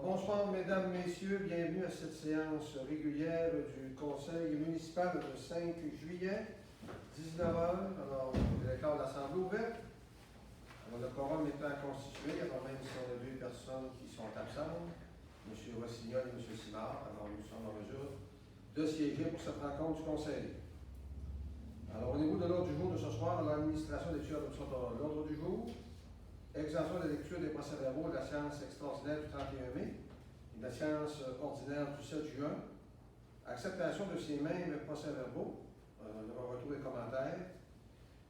Bonsoir, mesdames, messieurs. Bienvenue à cette séance régulière du Conseil municipal le 5 juillet, 19h. Alors, je déclare l'Assemblée ouverte. Alors, le quorum étant constitué, alors même si on a deux personnes qui sont absentes, M. Rossignol et M. Simard, alors nous sommes en mesure de siéger pour cette rencontre du Conseil. Alors, au niveau de l'ordre du jour de ce soir, l'administration des lectures adoption de l'ordre du jour. Exemption de la lecture des procès-verbaux de la séance extraordinaire du 31 mai et de la séance ordinaire du 7 juin. Acceptation de ces mêmes procès-verbaux. On aura retour des commentaires.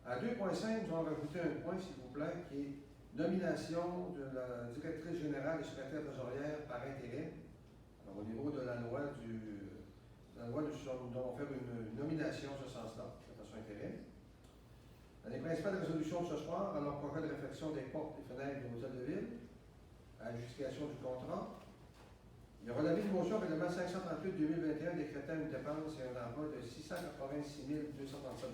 À 2.5, nous allons rajouter un point, s'il vous plaît, qui est nomination de la directrice générale et secrétaire trésorière par intérim. Alors, au niveau de la loi, nous allons faire une nomination en ce sens-là, de façon intérim. Dans les principales résolutions de ce soir, alors projet de réfection des portes et fenêtres de l'hôtel de ville, à la justification du contrat. Il y aura l'avis de motion règlement 538-2021 décrétant une dépense et un emploi de 686 237 $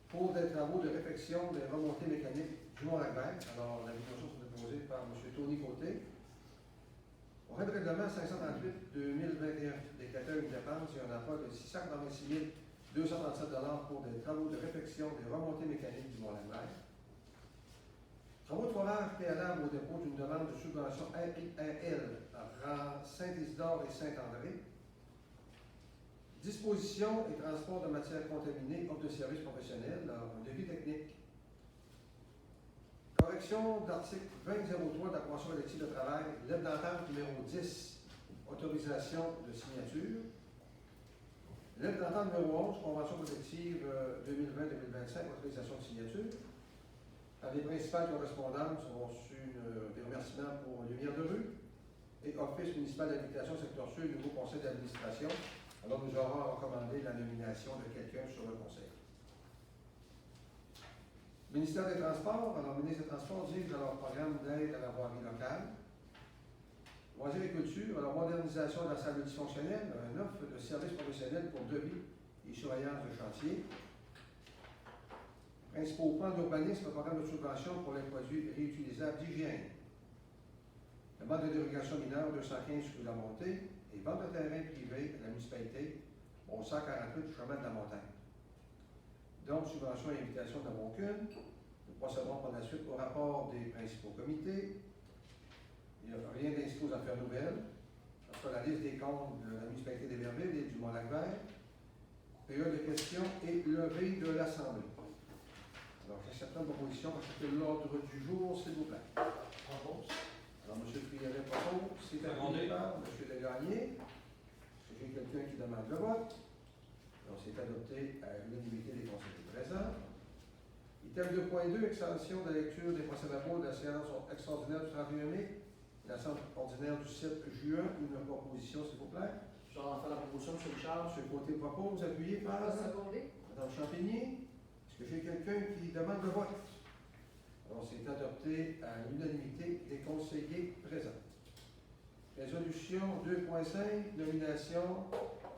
pour des travaux de réfection des remontées mécaniques du Mont-Lac-Vert. Alors, l'avis de motion est déposé par M. Tony Côté. Projet de règlement 538-2021 décrétant une dépense et un emploi de 686 237 $ pour des travaux de réfection des remontées mécaniques du Mont-Lac-Vert. Travaux de forage préalable au dépôt d'une demande de subvention RIAL à Saint-Isidore et Saint-André. Disposition et transport de matières contaminées, offre de services professionnels, un devis technique. Correction d'article 2003 de la Convention collective de travail, lettre d'entente numéro 10, autorisation de signature. Lettre d'entente numéro 11, Convention collective 2020-2025, autorisation de signature. Dans les principales correspondances, on a reçu des remerciements pour Lumière de rue et Office municipal d'habitation secteur sud, nouveau conseil d'administration. Alors, nous aurons recommandé la nomination de quelqu'un sur le conseil. Ministère des Transports, alors, le ministre des Transports dit dans leur programme d'aide à la voirie locale. Loisirs et culture, alors modernisation de la salle multifonctionnelle, un offre de services professionnels pour devis et surveillance de chantier. Principaux plans d'urbanisme, programme de subvention pour les produits réutilisables d'hygiène. Demande de dérogation mineure 215 rue de la Montée et vente de terrain privé à la municipalité au 148 chemin de la Montagne. Donc, subvention et invitation de la Moncune. Nous procéderons par la suite au rapport des principaux comités. Il n'y a rien d'inscrit aux affaires nouvelles. Ce sera la liste des comptes de la municipalité d'Héberville et du Mont-Lac-Vert. Période de questions et levée de l'Assemblée. Alors, j'accepte la proposition parce que l'ordre du jour, s'il vous plaît. Propose. Alors, M. Prieuré propose, c'est appuyé par M. Legagné. Est-ce que j'ai quelqu'un qui demande le vote? Alors, c'est adopté à l'unanimité des conseillers présents. Item 2.2, extension de la lecture des procès-verbaux de la séance extraordinaire du 31 mai. La séance ordinaire du 7 juin, une proposition, s'il vous plaît. Je vais en faire la proposition, M. Richard. M. Côté propose, appuyé par Mme Champigny. Est-ce que j'ai quelqu'un qui demande le vote? Alors, c'est adopté à l'unanimité des conseillers présents. Résolution 2.5, nomination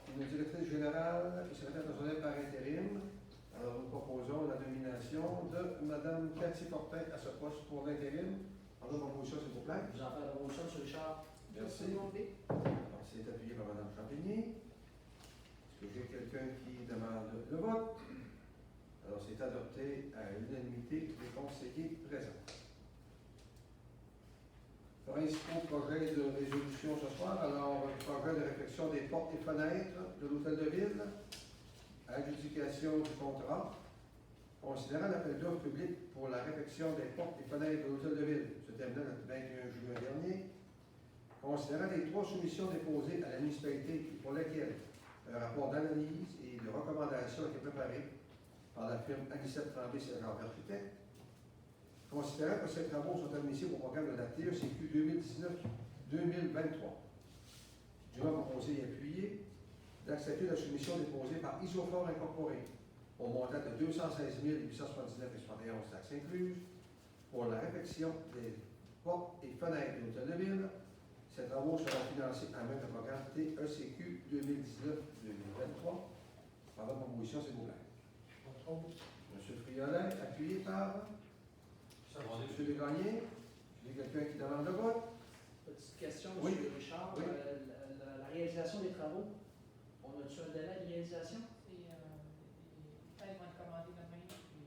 d'une directrice générale et secrétaire nationale par intérim. Alors, nous proposons la nomination de Mme Cathy Fortin à ce poste pour l'intérim. Alors, une proposition, s'il vous plaît. Je vais en faire la proposition, M. Richard. Merci. Alors, c'est appuyé par Mme Champigny. Est-ce que j'ai quelqu'un qui demande le vote? Alors, c'est adopté à l'unanimité des conseillers présents. Principaux projets de résolution ce soir. Alors, projet de réfection des portes et fenêtres de l'hôtel de ville, adjudication du contrat, considérant l'appel d'offres public pour la réfection des portes et fenêtres de l'hôtel de ville, se terminant le 21 juin dernier, considérant les 3 soumissions déposées à la municipalité pour lesquelles un rapport d'analyse et de recommandation a été préparé par la firme Anicette Tremblay Sergent Architecte, considérant que ces travaux sont admissibles au programme de la TECQ 2019-2023. Du moment proposé et appuyé, d'accepter la soumission déposée par Isofor Incorporé au montant de 216 879,71 taxes incluses pour la réfection des portes et fenêtres de l'hôtel de ville. Ces travaux seront financés à main de programme TECQ 2019-2023. Par votre proposition, s'il vous plaît. M. Friolet, appuyé par M. Legagné. J'ai quelqu'un qui demande le vote. Petite question. travaux? On a-tu un délai de réalisation? Les têtes vont être commandées demain, puis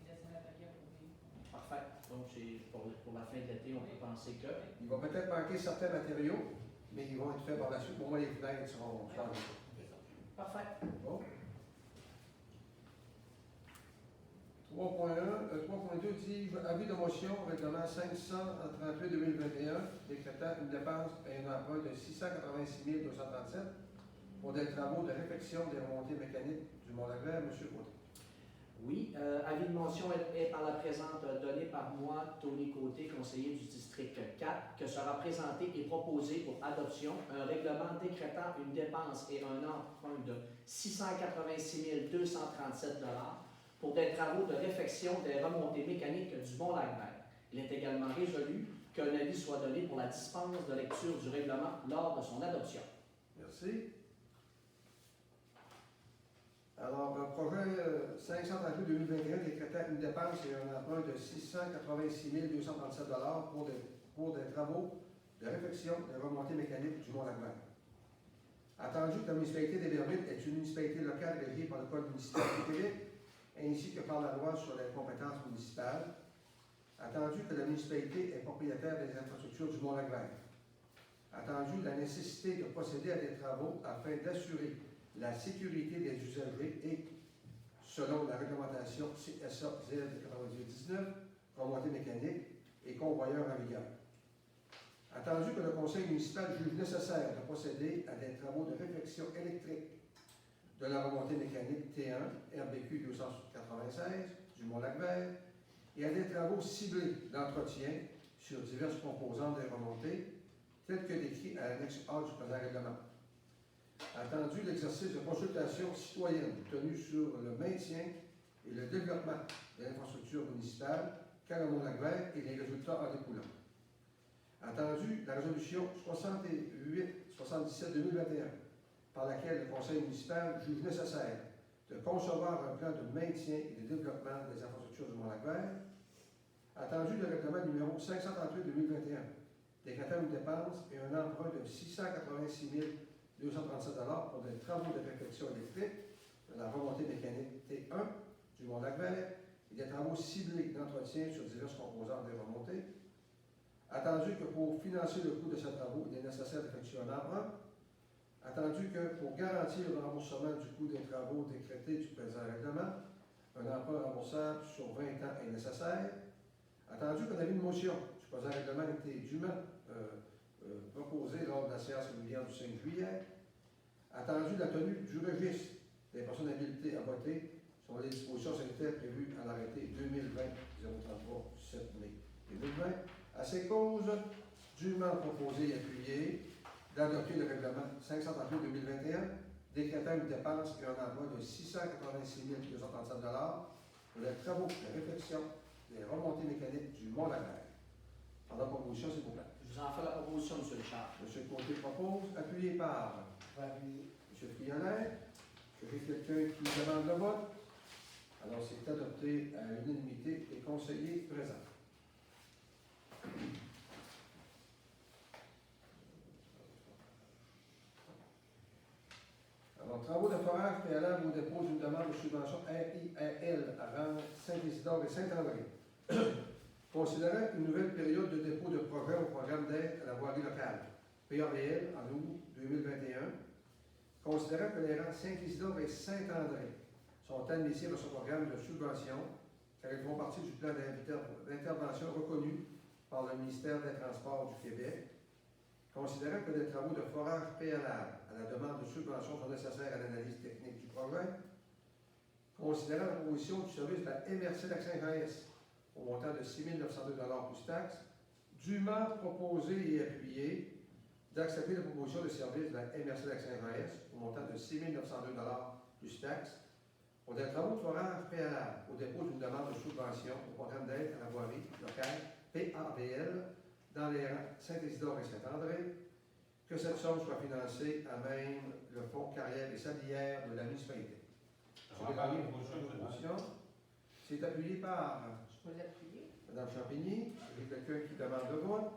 les destinataires pour les. Parfait. Donc, c'est pour la fin de l'été, on peut penser que. Il va peut-être manquer certains matériaux, mais ils vont être faits par la suite. Au moins, les fenêtres seront changées. Parfait. Bon. 3.2 dit avis de motion règlement 538-2021 décrétant une dépense et un emprunt de 686 237 pour des travaux de réfection des remontées mécaniques du Mont-Lagrève. M. Côté. Oui, avis de motion est par la présente donné par moi, Tony Côté, conseiller du district 4, que sera présenté et proposé pour adoption un règlement décrétant une dépense et un emprunt de 686 237 pour des travaux de réfection des remontées mécaniques du Mont-Lagrève. Il est également résolu qu'un avis soit donné pour la dispense de lecture du règlement lors de son adoption. Merci. Alors, projet 538-2021 décrétant une dépense et un emprunt de 686 237 pour des travaux de réfection des remontées mécaniques du Mont-Lagrève. Attendu que la municipalité d'Héberville est une municipalité locale régie par le Code municipal du Québec, ainsi que par la loi sur les compétences municipales. Attendu que la municipalité est propriétaire des infrastructures du Mont-Lagrève. Attendu la nécessité de procéder à des travaux afin d'assurer la sécurité des usagers et, selon la réglementation CSA Z9819, remontée mécanique et convoyeur en vigueur. Attendu que le conseil municipal juge nécessaire de procéder à des travaux de réfection électrique de la remontée mécanique T1 RBQ 296 du Mont-Lagrève et à des travaux ciblés d'entretien sur diverses composantes des remontées, tels que décrits à l'annexe A du présent règlement. Attendu l'exercice de consultation citoyenne tenu sur le maintien et le développement de l'infrastructure municipale, car le Mont-Lagrève et les résultats en découlant. Attendu la résolution 68-77-2021, par laquelle le conseil municipal juge nécessaire de concevoir un plan de maintien et de développement des infrastructures du Mont-Lagrève. Attendu le règlement numéro 538-2021, décrétant une dépense et un emprunt de 686 237 pour des travaux de réfection électrique de la remontée mécanique T1 du Mont-Lagrève et des travaux ciblés d'entretien sur diverses composantes des remontées. Attendu que pour financer le coût de ces travaux, il est nécessaire d'effectuer un emprunt. Attendu que pour garantir le remboursement du coût des travaux décrétés du présent règlement, un emprunt remboursable sur 20 ans est nécessaire. Attendu qu'un avis de motion du présent règlement a été dûment proposé lors de la séance régulière du 5 juillet. Attendu la tenue du registre des personnes habilitées à voter sur les dispositions sanitaires prévues à l'arrêté 2020-033 7 mai 2020. À ces causes, dûment proposé et appuyé d'adopter le règlement 538-2021, décrétant une dépense et un emploi de 686 237 pour les travaux de réfection des remontées mécaniques du Mont-Lagrève. Par la proposition, s'il vous plaît. Je vous en fais la proposition, M. Richard. M. Côté propose, appuyé par M. Friolet. J'ai quelqu'un qui demande le vote. Alors, c'est adopté à l'unanimité des conseillers présents. Alors, travaux de forage préalable au dépôt d'une demande de subvention RIAL à rang Saint-Isidore et Saint-André. Considérant une nouvelle période de dépôt de projet au programme d'aide à la voirie locale, PAVL, en août 2021, considérant que les rangs Saint-Isidore et Saint-André sont admissibles à ce programme de subvention, car ils font partie du plan d'intervention reconnu par le ministère des Transports du Québec, considérant que des travaux de forage préalable à la demande de subvention sont nécessaires à l'analyse technique du projet, considérant la proposition du service de la MRC Lac-Saint-Jean-S au montant de 6 902 plus taxes, dûment proposé et appuyé d'accepter la proposition de service de la MRC Lac-Saint-Jean-S au montant de 6 902 plus taxes pour des travaux de forage préalable au dépôt d'une demande de subvention au programme d'aide à la voirie locale PAVL dans les rangs Saint-Isidore et Saint-André, que cette somme soit financée à même le fonds carrière et sablière de la municipalité. C'est appuyé par Je peux l'appuyer. Mme Champigny. J'ai quelqu'un qui demande le vote.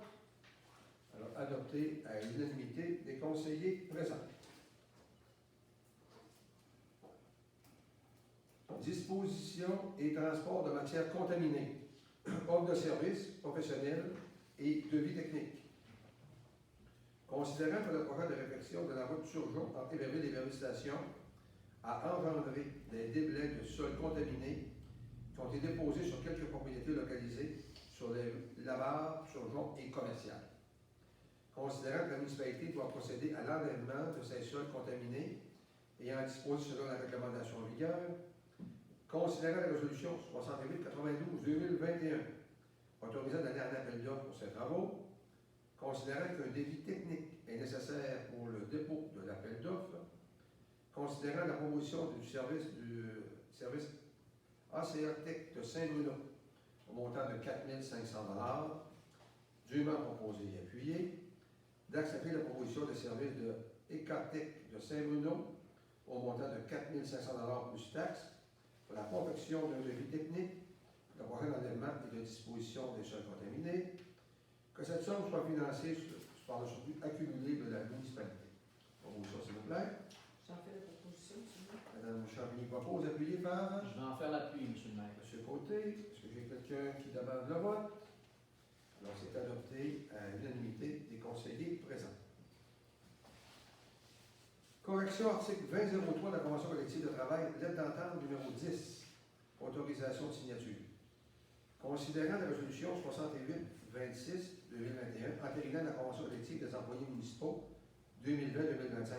Alors, adopté à l'unanimité des conseillers présents. disposition et transport de matières contaminées, offre de services professionnels et devis techniques. Considérant que le projet de réfection de la route Turgeon entre Iberville et Iberville Station a engendré des déblais de sol contaminés qui ont été déposés sur quelques propriétés localisées sur les lavares, Turgeon et commerciales. Considérant que la municipalité doit procéder à l'enlèvement de ces sols contaminés et en disposer selon la recommandation en vigueur, considérant la résolution 68-92-2021 autorisant d'aller en appel d'offres pour ces travaux, considérant qu'un devis technique est nécessaire pour le dépôt de l'appel d'offres, considérant la proposition du service ACA Tech de Saint-Bruno au montant de 4 500 $, dûment proposé et appuyé, d'accepter la proposition de service de Ecatech de Saint-Bruno au montant de 4 500 $ plus taxes pour la confection d'un devis technique, le prochain enlèvement et de disposition des sols contaminés, que cette somme soit financée par le surplus accumulé de la municipalité. Proposition, s'il vous plaît. J'en fais la proposition, s'il vous plaît. Madame Champigny propose, appuyé par Je vais en faire l'appui, M. le maire. M. Côté. Est-ce que j'ai quelqu'un qui demande le vote? Alors, c'est adopté à l'unanimité des conseillers présents. Correction article 2003 de la Convention collective de travail, lettre d'entente numéro 10, autorisation de signature. Considérant la résolution 68-26-2021 entérinant la Convention collective des employés municipaux 2020-2025,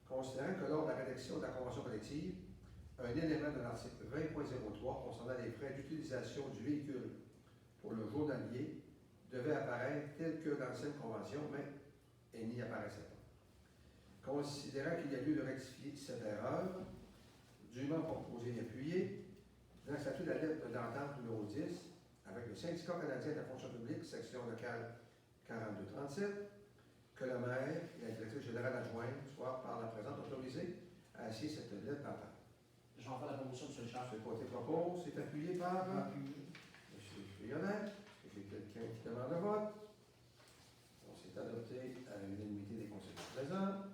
considérant que lors de la rédaction de la Convention collective, un élément de l'article 20.03 concernant les frais d'utilisation du véhicule pour le journalier devait apparaître tel que l'ancienne convention, mais elle n'y apparaissait pas. Considérant qu'il y a lieu de rectifier cette erreur, dûment proposé et appuyé, d'accepter la lettre d'entente numéro 10 avec le syndicat canadien de la fonction publique, section locale 4237, que le maire et la directrice générale adjointe soient par la présente autorisés à signer cette lettre d'entente. Je vais en faire la proposition, M. le chef. M. Côté propose, c'est appuyé par Appuyé. M. Lionel. Est-ce que j'ai quelqu'un qui demande le vote? On s'est adopté à l'unanimité des conseillers présents.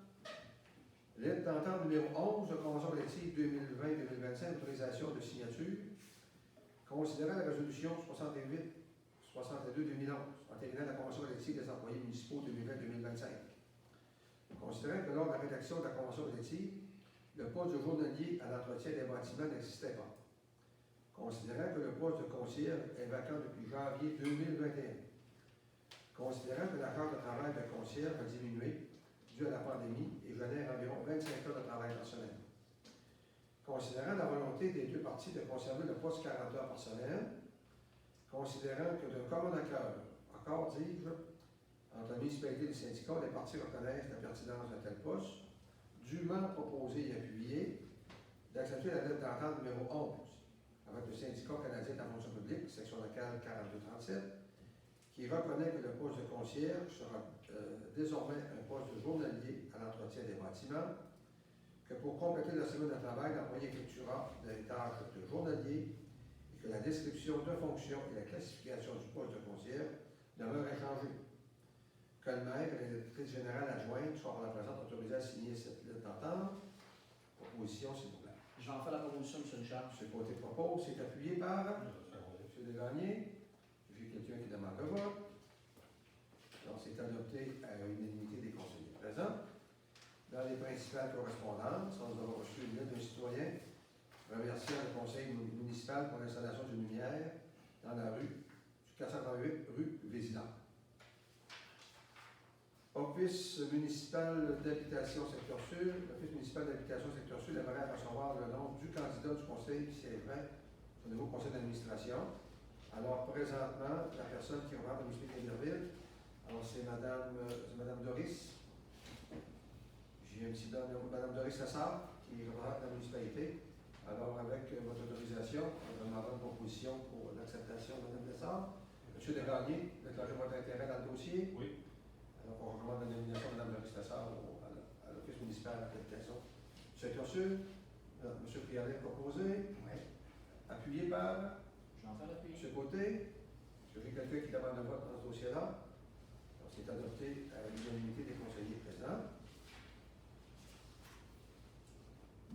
Lettre d'entente numéro 11 de Convention collective 2020-2025, autorisation de signature. Considérant la résolution 68-62-2011, entérinant la Convention collective des employés municipaux 2020-2025. Considérant que lors de la rédaction de la Convention collective, le poste de journalier à l'entretien des bâtiments n'existait pas. Considérant que le poste de concierge est vacant depuis janvier 2021. Considérant que la charge de travail de concierge a diminué dû à la pandémie et génère environ 25 heures de travail par semaine. Considérant la volonté des deux parties de conserver le poste 40 heures par semaine, considérant que d'un commun accord, dis-je, entre la municipalité et le syndicat, les parties reconnaissent la pertinence de tel poste, dûment proposé et appuyé, d'accepter la lettre d'entente numéro 11 avec le syndicat canadien de la fonction publique, section locale 4237, qui reconnaît que le poste de concierge sera désormais un poste de journalier à l'entretien des bâtiments, que pour compléter la semaine de travail, l'employé effectuera des tâches de journalier et que la description de fonction et la classification du poste de concierge demeurent inchangées. Que le maire et la directrice générale adjointe soient par la présente autorisés à signer cette lettre d'entente. Proposition, s'il vous plaît. Je vais en faire la proposition, M. le chef. M. Côté propose, c'est appuyé par M. Desgagnés. J'ai quelqu'un qui demande le vote. Donc, c'est adopté à l'unanimité des conseillers présents. Dans les principales correspondances, nous avons reçu une lettre d'un citoyen remerciant le conseil municipal pour l'installation d'une lumière dans la rue du 438 rue Vézina. Office municipal d'habitation secteur sud. L'Office municipal d'habitation secteur sud aimerait recevoir le nom du candidat du conseil siégeant au nouveau conseil d'administration. Alors, présentement, la personne qui représente la municipalité d'Iberville, alors c'est Madame Doris. J'ai un petit nom, Madame Doris Lessard, qui représente la municipalité. Alors, avec votre autorisation, on va demander une proposition pour l'acceptation de Mme Lessard. M. Desgagnés, déclarez votre intérêt dans le dossier. Oui. Alors, on recommande la nomination de Mme Doris Lessard à l'Office municipal d'habitation secteur sud. M. Prialet proposé. Oui. Appuyé par Je vais en faire l'appui. M. Côté. Est-ce que j'ai quelqu'un qui demande le vote dans ce dossier-là? Alors, c'est adopté à l'unanimité des conseillers présents.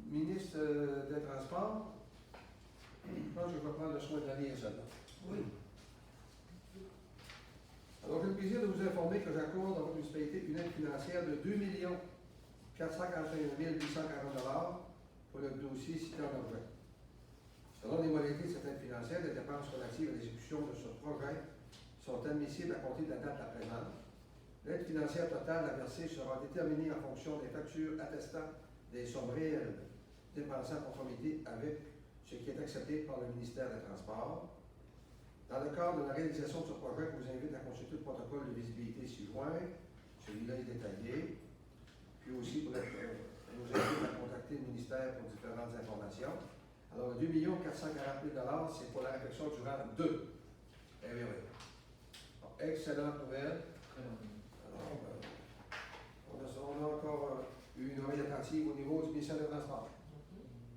Ministre des Transports, Je pense que je vais prendre le soin de la lire celle-là. Oui. Alors, j'ai le plaisir de vous informer que j'accorde à votre municipalité une aide financière de 2 441 840 pour le dossier cité en objet. Selon les modalités de cette aide financière, les dépenses relatives à l'exécution de ce projet sont admissibles à compter de la date de la présente. L'aide financière totale à verser sera déterminée en fonction des factures attestant des sommes réelles dépensées en conformité avec ce qui est accepté par le ministère des Transports. Dans le cadre de la réalisation de ce projet, je vous invite à consulter le protocole de visibilité ci-joint. Celui-là est détaillé. Puis aussi, je vous invite à contacter le ministère pour différentes informations. Alors, le 2 440 000 $, c'est pour la réflexion durant 2. Eh bien, oui. Bon, excellente nouvelle. Alors, on a encore eu une oreille attentive au niveau du ministère des Transports.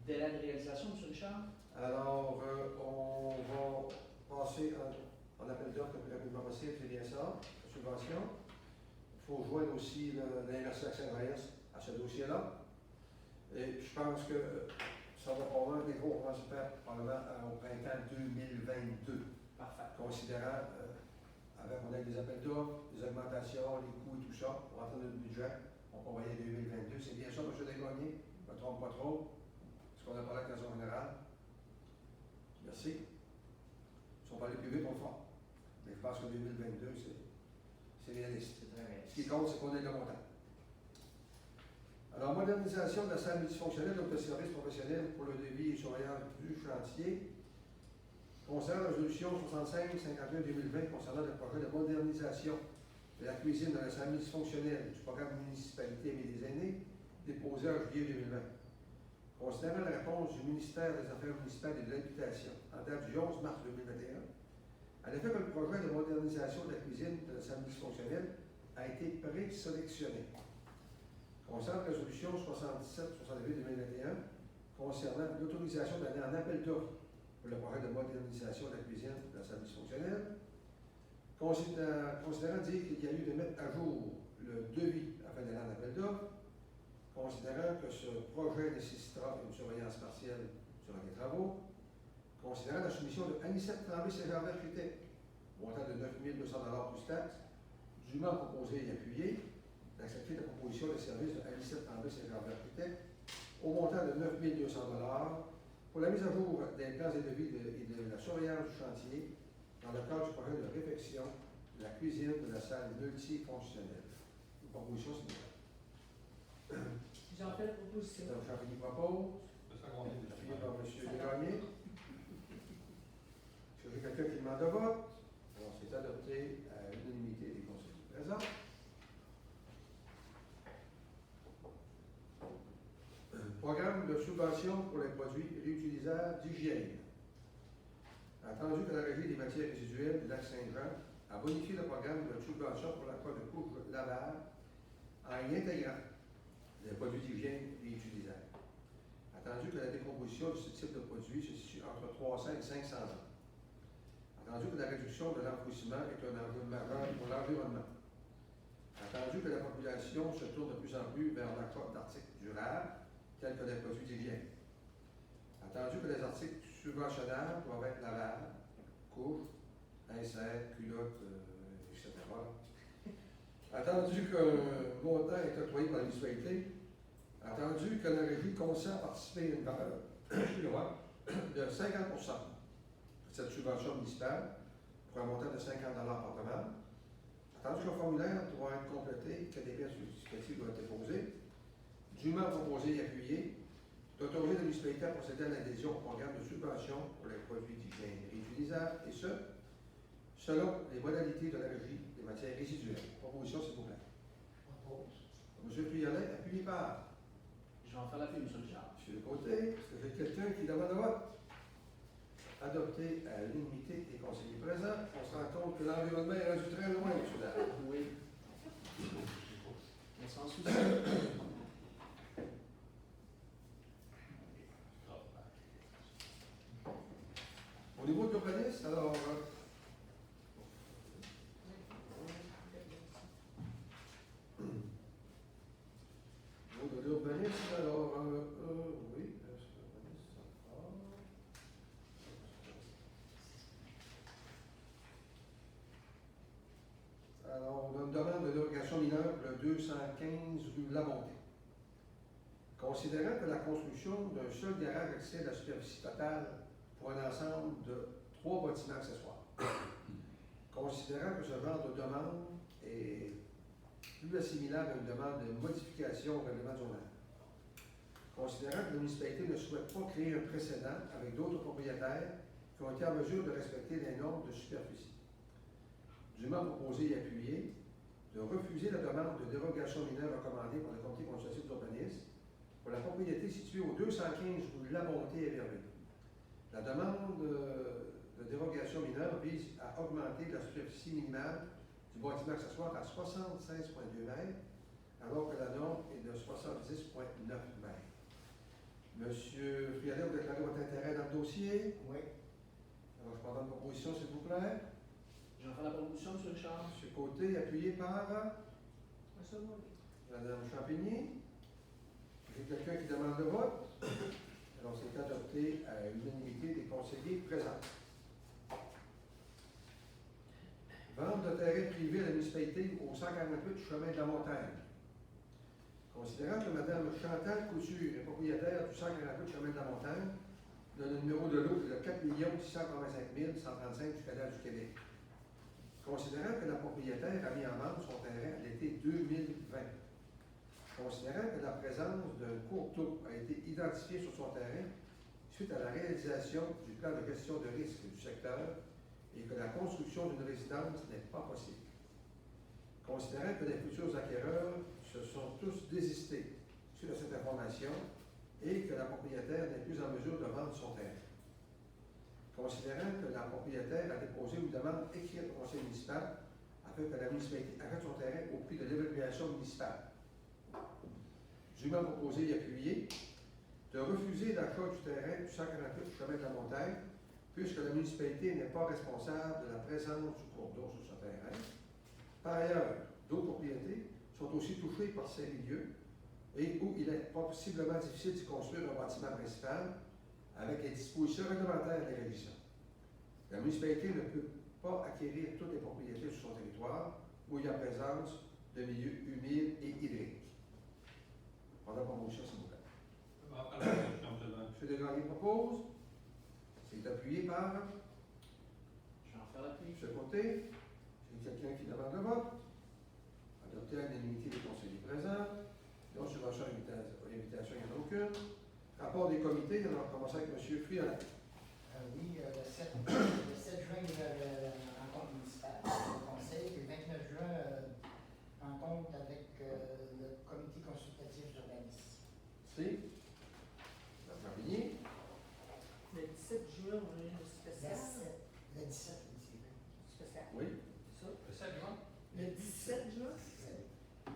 Délai de réalisation, M. Richard? Alors, on va passer en appel d'offres le plus rapidement possible, c'est bien ça, la subvention. Il faut joindre aussi l'Inversion Saint-Reyes à ce dossier-là. Et je pense que ça va probablement, des gros, on va se faire probablement au printemps 2022. Parfait. Considérant, avec on a des appels d'offres, des augmentations, les coûts et tout ça, pour entrer dans le budget, on va envoyer 2022. C'est bien ça, M. Desgagnés, je ne me trompe pas trop, parce qu'on a parlé avec la zone générale. Merci. Ils sont pas allés plus vite, on le fera. Mais je pense que 2022, c'est réaliste. C'est très réaliste. Ce qui compte, c'est qu'on ait le montant. Alors, modernisation de la salle multifonctionnelle d'autoservice professionnel pour le devis et surveillance du chantier. Concernant la résolution 65-51-2020 concernant le projet de modernisation de la cuisine de la salle multifonctionnelle du programme Municipalité Aimée des aînés, déposé en juillet 2020. Considérant la réponse du ministère des Affaires municipales et de l'Habitation en date du 11 mars 2021, à l'effet que le projet de modernisation de la cuisine de la salle multifonctionnelle a été présélectionné. Concernant la résolution 67-68-2021 concernant l'autorisation d'aller en appel d'offres pour le projet de modernisation de la cuisine de la salle multifonctionnelle, considérant dire qu'il y a eu de mettre à jour le devis afin d'aller en appel d'offres, considérant que ce projet nécessitera une surveillance partielle sur les travaux, considérant la soumission de Anicette Tremblay-Saint-Gervais architecte, montant de 9 200 $ plus taxes, dûment proposé et appuyé, d'accepter la proposition de service de Anicette Tremblay-Saint-Gervais architecte au montant de 9 200 $ pour la mise à jour des plans et devis et de la surveillance du chantier dans le cadre du projet de réfection de la cuisine de la salle multifonctionnelle. Une proposition, c'est J'en fais la proposition. Mme Champigny propose, appuyé par M. Desgagnés. Est-ce que j'ai quelqu'un qui demande de vote? Alors, c'est adopté à l'unanimité des conseillers présents. Programme de subvention pour les produits réutilisables d'hygiène. Attendu que la Régie des matières résiduelles du lac Saint-Jean a bonifié le programme de subvention pour l'achat de couches lavables en y intégrant les produits d'hygiène réutilisables. Attendu que la décomposition de ce type de produit se situe entre 300 et 500 ans. Attendu que la réduction de l'enfouissement est un enjeu majeur pour l'environnement. Attendu que la population se tourne de plus en plus vers l'achat d'articles durables, tels que les produits d'hygiène. Attendu que les articles subventionnables doivent être lavables, couches, inserts, culottes, etc. Attendu qu'un montant est octroyé par la municipalité. Attendu que la Régie consent à participer à une valeur de 50% de cette subvention municipale pour un montant de 50 $ par demande. Attendu qu'un formulaire doit être complété, que des pièces justificatives doivent être déposées, dûment proposé et appuyé, d'autoriser la municipalité à procéder à l'adhésion au programme de subvention pour les produits d'hygiène réutilisables, et ce, selon les modalités de la Régie des matières résiduelles. Proposition, s'il vous plaît. M. Priolet, appuyé par Je vais en faire l'appui, M. Richard. M. Côté. Est-ce que j'ai quelqu'un qui demande le vote? Adopté à l'unanimité des conseillers présents. On se rend compte que l'environnement est rendu très loin, M. Dallaire. Oui. On s'en soucie. Au niveau de l'urbanisme, alors, au niveau de l'urbanisme, alors, oui, l'urbanisme, ça part. dérogation mineure pour le 215 rue Labonté. Considérant que la construction d'un seul garage excède la superficie totale pour un ensemble de 3 bâtiments accessoires. Considérant que ce genre de demande est plus assimilable à une demande de modification au règlement du zonage. Considérant que la municipalité ne souhaite pas créer un précédent avec d'autres propriétaires qui ont été en mesure de respecter les normes de superficie. Dûment proposé et appuyé de refuser la demande de dérogation mineure recommandée par le comité consultatif d'urbanisme pour la propriété située au 215 rue Labonté à Verviers. La demande de dérogation mineure vise à augmenter la superficie minimale du bâtiment accessoire à 76,2 mètres, alors que la norme est de 70,9 mètres. Monsieur Frialet, vous déclarez votre intérêt dans le dossier? Oui. Alors, je prends une proposition, s'il vous plaît. J'en fais la proposition, M. Richard. Monsieur Côté, appuyé par Monsieur Moulin. Mme Champigny. J'ai quelqu'un qui demande le vote. Alors, c'est adopté à l'unanimité des conseillers présents. Vente de terrain privé à la municipalité au 148 chemin de la Montagne. Considérant que Mme Chantal Couture est propriétaire du 148 chemin de la Montagne, dont le numéro de lot est le 4 685 135 du Canal du Québec. Considérant que la propriétaire a mis en vente son terrain à l'été 2020. Considérant que la présence d'un cours d'eau a été identifiée sur son terrain suite à la réalisation du plan de gestion de risque du secteur et que la construction d'une résidence n'est pas possible. Considérant que les futurs acquéreurs se sont tous désistés suite à cette information et que la propriétaire n'est plus en mesure de vendre son terrain. Considérant que la propriétaire a déposé une demande écrite au conseil municipal afin que la municipalité arrête son terrain au prix de l'évaluation municipale. Dûment proposé et appuyé de refuser l'achat du terrain du 148 chemin de la Montagne, puisque la municipalité n'est pas responsable de la présence du cours d'eau sur ce terrain. Par ailleurs, d'autres propriétés sont aussi touchées par ces milieux et où il est possiblement difficile d'y construire un bâtiment principal avec les dispositions réglementaires des régions. La municipalité ne peut pas acquérir toutes les propriétés sur son territoire où il y a présence de milieux humides et hydriques. On a promotion, s'il vous plaît. M. Desgagnés propose. C'est appuyé par J'en fais l'appui. M. Côté. J'ai quelqu'un qui demande le vote. Adopté à l'unanimité des conseillers présents. Donc, sur l'achat d'invitation, il n'y en a aucune. Rapport des comités, on va commencer avec M. Frialet. Oui, le 7 juin, il y a la rencontre municipale, le conseil, puis le 29 juin, rencontre avec le comité consultatif d'urbanisme. Si. Mme Champigny. Le 17 juin, on a eu une spéciale. Le 17, Spécial. Oui. Ça. Le 7 juin? Le 17 juin,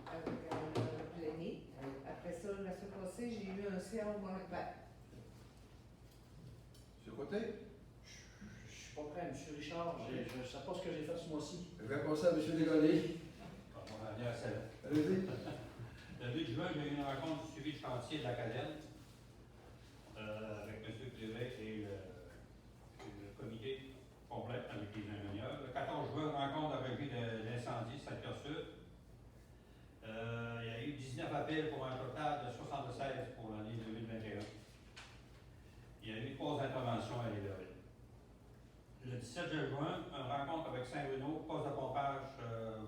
avec le plénier. Après ça, la semaine passée, j'ai eu un CA au Montréal. M. Côté. Je ne suis pas prêt, M. Richard. Je ne sais pas ce que j'ai fait ce mois-ci. Je vais passer à M. Desgagnés. On va venir à celle-là. Allez-y. Le 2 juin, j'ai eu une rencontre du suivi de chantier de la Cadenne avec M. Prévet et le comité complet avec les ingénieurs. Le 14 juin, rencontre de revue de l'incendie secteur sud. Il y a eu 19 appels pour un total de 76 pour l'année 2021. Il y a eu 3 interventions à l'élever. Le 17 juin, une rencontre avec Saint-Bruno, poste de pompage,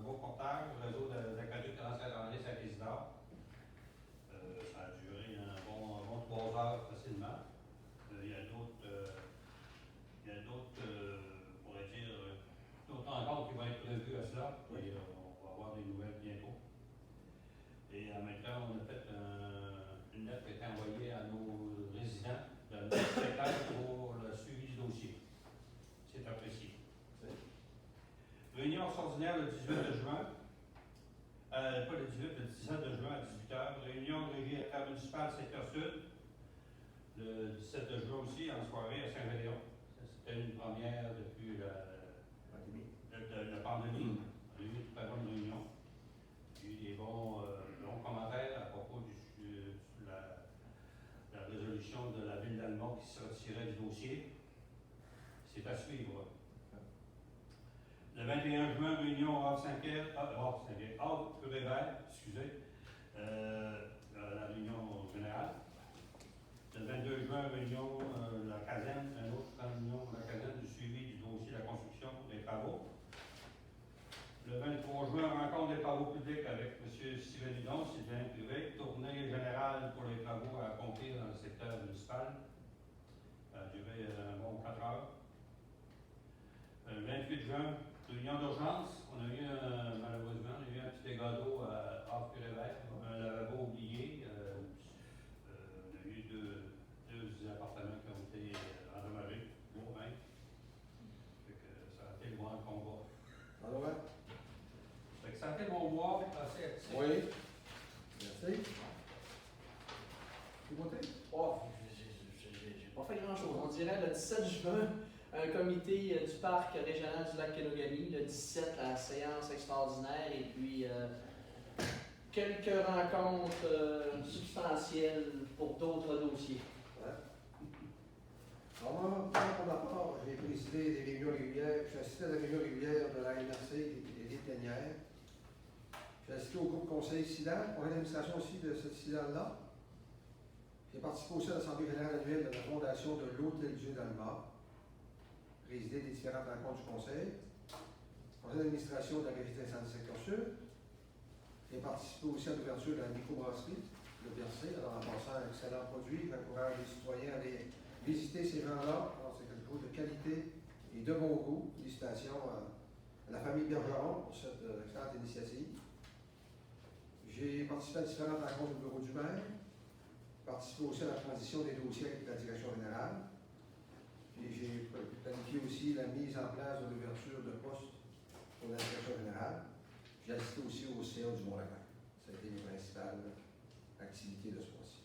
beau portage, réseau d'aqueduc Saint-André, Saint-Isidore. Ça a duré un bon 3 heures facilement. Il y a d'autres, on pourrait dire, d'autres rencontres qui vont être prévues à cela. Et, on va avoir des nouvelles bientôt. Et en même temps, on a fait une lettre qui a été envoyée à nos résidents de notre secteur pour le suivi du dossier. C'est apprécié. Réunion extraordinaire le 18 juin. Pas le 18, le 17 juin à 18h. Réunion de régie intermunicipale secteur sud. Le 17 juin aussi, en soirée à Saint-Gédéon. C'était une première depuis la pandémie. On a eu une très bonne réunion. Il y a eu des bons commentaires à propos de la résolution de la ville d'Almont qui se retirait du dossier. C'est à suivre. Le 21 juin, réunion hors Saint-Pierre, conseiller Havre Prévert, excusez, à la réunion générale. Le 22 juin, réunion la caserne, une autre réunion la caserne du suivi du dossier de la construction des travaux. Le 23 juin, rencontre des travaux publics avec M. Sylvain Hudon, Sylvain Privé, tournée générale pour les travaux à accomplir dans le secteur municipal. Ça a duré un bon 4 heures. Le 28 juin, réunion d'urgence. On a eu, malheureusement, un petit dégât d'eau à Havre-Prévert, un lavabo oublié. On a eu deux appartements qui ont été endommagés, gros même. Fait que ça a été le mois de combat. Alors, Fait que ça a été mon mois assez actif. oui. Merci. Tu voté? Oh, j'ai pas fait grand-chose. On dirait le 17 juin, un comité du parc régional du lac Kenogami. Le 17, la séance extraordinaire. Et puis, quelques rencontres substantielles pour d'autres dossiers. Alors, moi, pour ma part, j'ai présidé des réunions régulières, j'ai assisté à la réunion régulière de la MRC et des plénières. J'ai assisté au groupe conseil SIDAL, pour l'administration aussi de cette SIDAL-là. J'ai participé aussi à l'Assemblée générale annuelle de la Fondation de l'Hôtel-Dieu d'Alma, présidé des différentes rencontres du conseil. Conseil d'administration de la Régie d'incendie secteur sud. J'ai participé aussi à l'ouverture de la microbrasserie, le Bercé, alors en passant un excellent produit, j'encourage les citoyens à aller visiter ces gens-là. Alors, c'est quelque chose de qualité et de bon goût. Félicitations à la famille Bergeron pour cette excellente initiative. J'ai participé à différentes rencontres au bureau du maire. J'ai participé aussi à la transition des dossiers avec la direction générale. J'ai planifié aussi la mise en place de l'ouverture de postes pour la direction générale. J'ai assisté aussi au CA du Mont-Lac. Ça a été les principales activités de ce mois-ci.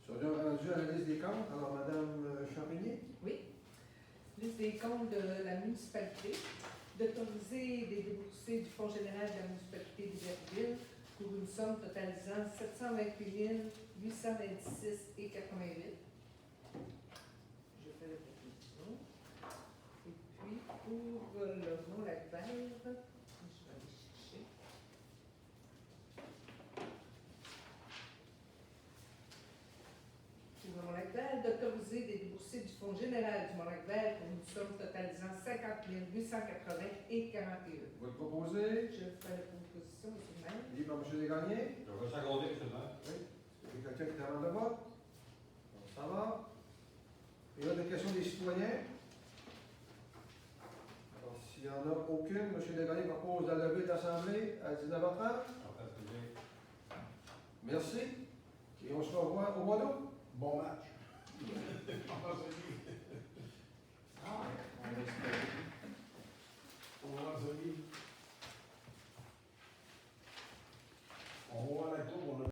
Serions rendus à la liste des comptes. Alors, Madame Champigny. Oui. Liste des comptes de la municipalité. D'autoriser des déboursés du Fonds général de la municipalité d'Iberville pour une somme totalisant 728 826,88. Je fais la proposition. Et puis, pour le Mont-Lac-Vert, je vais aller chercher. Pour le Mont-Lac-Vert, d'autoriser des déboursés du Fonds général du Mont-Lac-Vert pour une somme totalisant 50 880,41. Vous le proposez. Je fais la proposition, M. le maire. Dit par M. Desgagnés. Je vais s'accorder, M. le maire. Oui. Est-ce que quelqu'un qui demande de vote? Donc, ça va. Il y a des questions des citoyens. Alors, s'il n'y en a aucune, M. Desgagnés propose la levée de l'Assemblée à 19h30. Merci. Et on se revoit au mois d'août. Bon match.